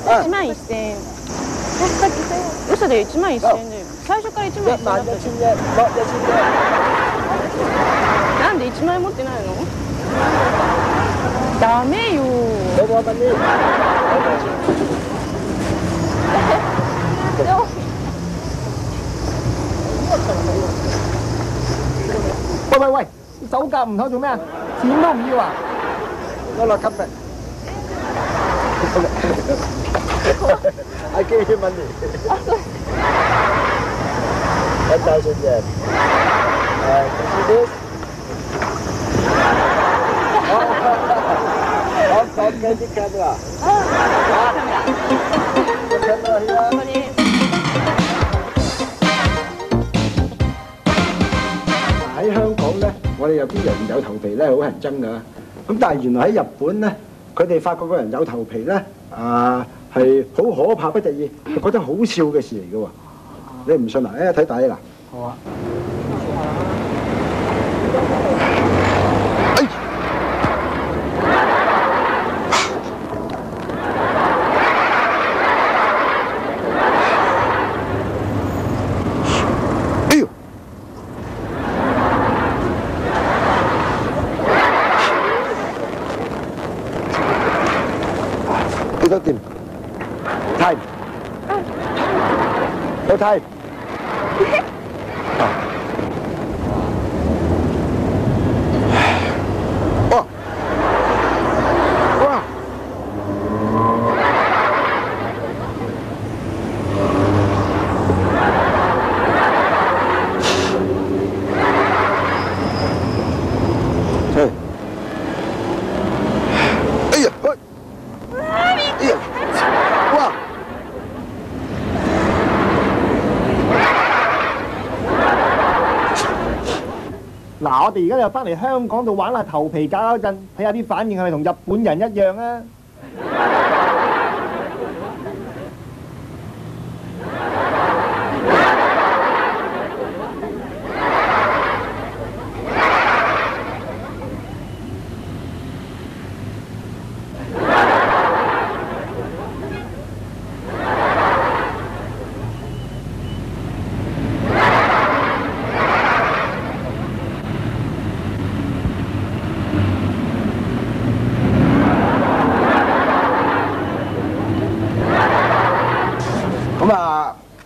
1万1000円。嘘で1万1000円で。最初から1万1000円だったじゃん。なんで1万円持ってないの？ダメよ。喂喂喂，手夾唔妥做咩啊？錢都唔要啊？我落級嘅。I gave you money. 1,000 yen. You see this? On candy camera. Camera here. 喺香港咧，我哋有啲人有頭皮咧，好人憎噶。咁但係原來喺日本咧，佢哋發覺個人有頭皮咧，係好可怕不得已，係覺得好笑嘅事嚟嘅喎。你唔信啊？睇底嗱。好啊。幾多點 ？Time。有 time。哇！哇！係。哎呀！哇！嗱，我哋而家又翻嚟香港度玩下頭皮搞嗰陣，睇下啲反應係咪同日本人一樣啊？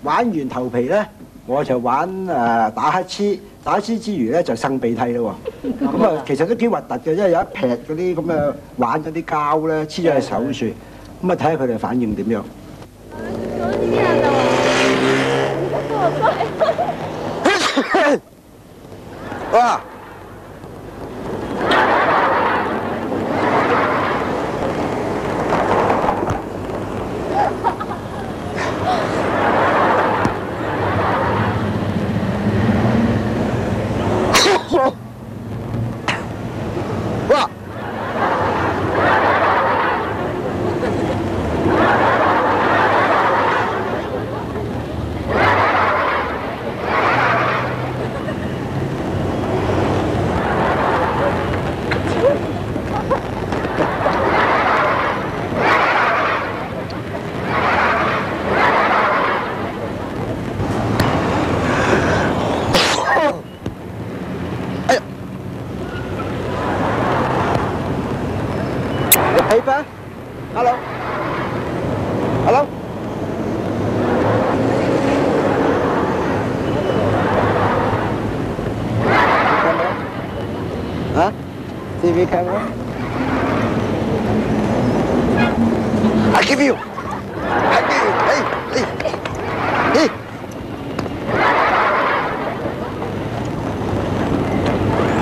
玩完頭皮咧，我就玩打乞嗤，打乞嗤之餘咧就擤鼻涕咯喎。咁啊，其實都幾核突嘅，因為有一劈嗰啲咁嘅玩嗰啲膠咧黐咗喺手處，咁啊睇下佢哋反應點樣。哇！哇！Paper? Hello? Hello? Camera? Huh? TV camera? I give you! I give you! Hey! Hey! Hey!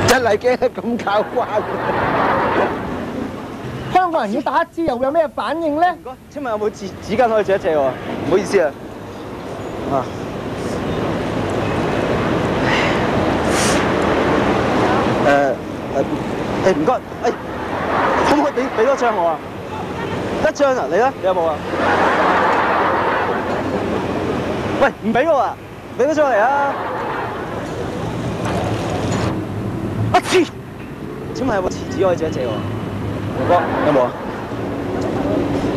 真係驚咁搞怪！香港人要打乞嗤又會有咩反應咧？唔該，請問有冇紙巾可以借一借喎？唔好意思啊。唔該，可唔可以俾多張我啊？一張啊，你咧？你有冇啊？喂，唔俾我啊！俾多張嚟啊！請問有冇廁紙可以借一借喎？唔該，有冇啊？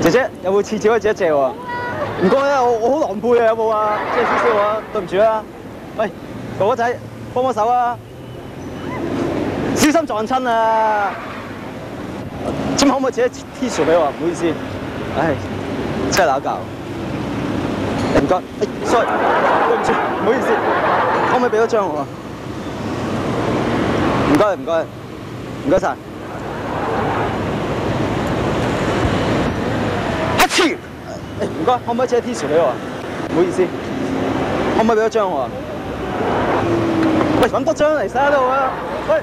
姐姐有冇廁紙可以借一借喎？唔該啊，我好狼狽啊，有冇啊？借少少啊，對唔住啊。喂，哥哥仔，幫手啊！小心撞親啊！咁可唔可以借 Tissue 俾我？唔好意思，唉，真係鬧交。唔該，sorry，對唔住，唔好意思，可唔可以俾多張我啊？唔該，唔該，唔該晒。乞嗤！唔該，可唔可以借 Tissue 俾我啊？唔好意思，可唔可以俾多張我啊？喂，揾多張嚟洗下度啊！喂！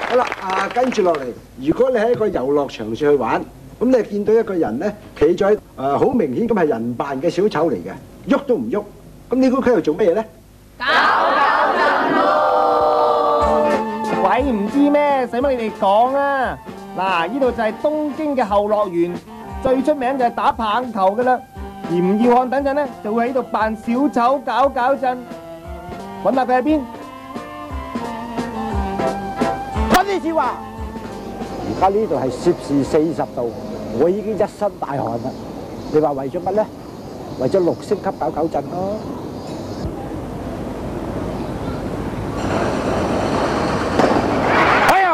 好啦，跟住落嚟，如果你喺一個遊樂場處去玩，咁你見到一個人咧，企咗喺好明顯咁係人扮嘅小丑嚟嘅，喐都唔喐，咁你估佢喺度做咩嘢咧？鬼唔知咩，使乜你哋講啊？嗱，呢度就係東京嘅後樂園，最出名就係打棒球噶啦。而吳耀漢等陣咧就會喺度扮小丑搞震，揾下佢喺邊。呢次話，而家呢度係攝氏40度，我已經一身大汗啦。你話為咗乜咧？為咗6星級搞震咯。哎呀！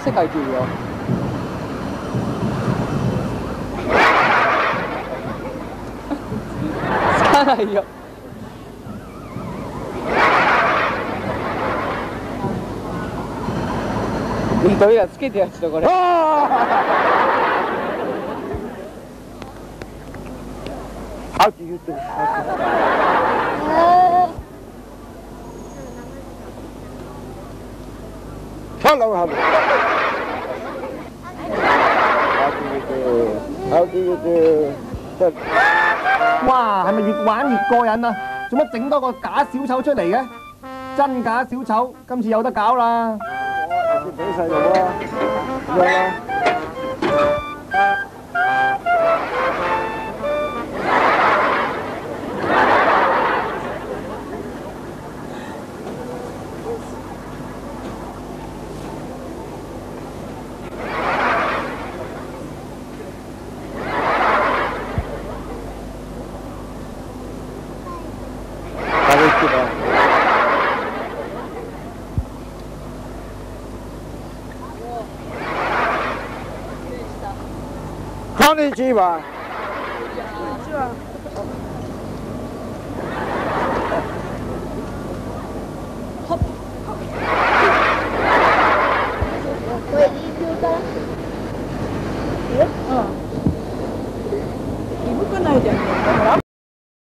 世界級よ。つかないよ。どれがつけてやつとこれ。How do you do? Hello, hello. How do you do? 哇，係咪越玩越過癮啊？做乜整多個假小丑出嚟嘅？真假小丑今次有得搞啦！俾細路啊，咁樣啦。こんにちは。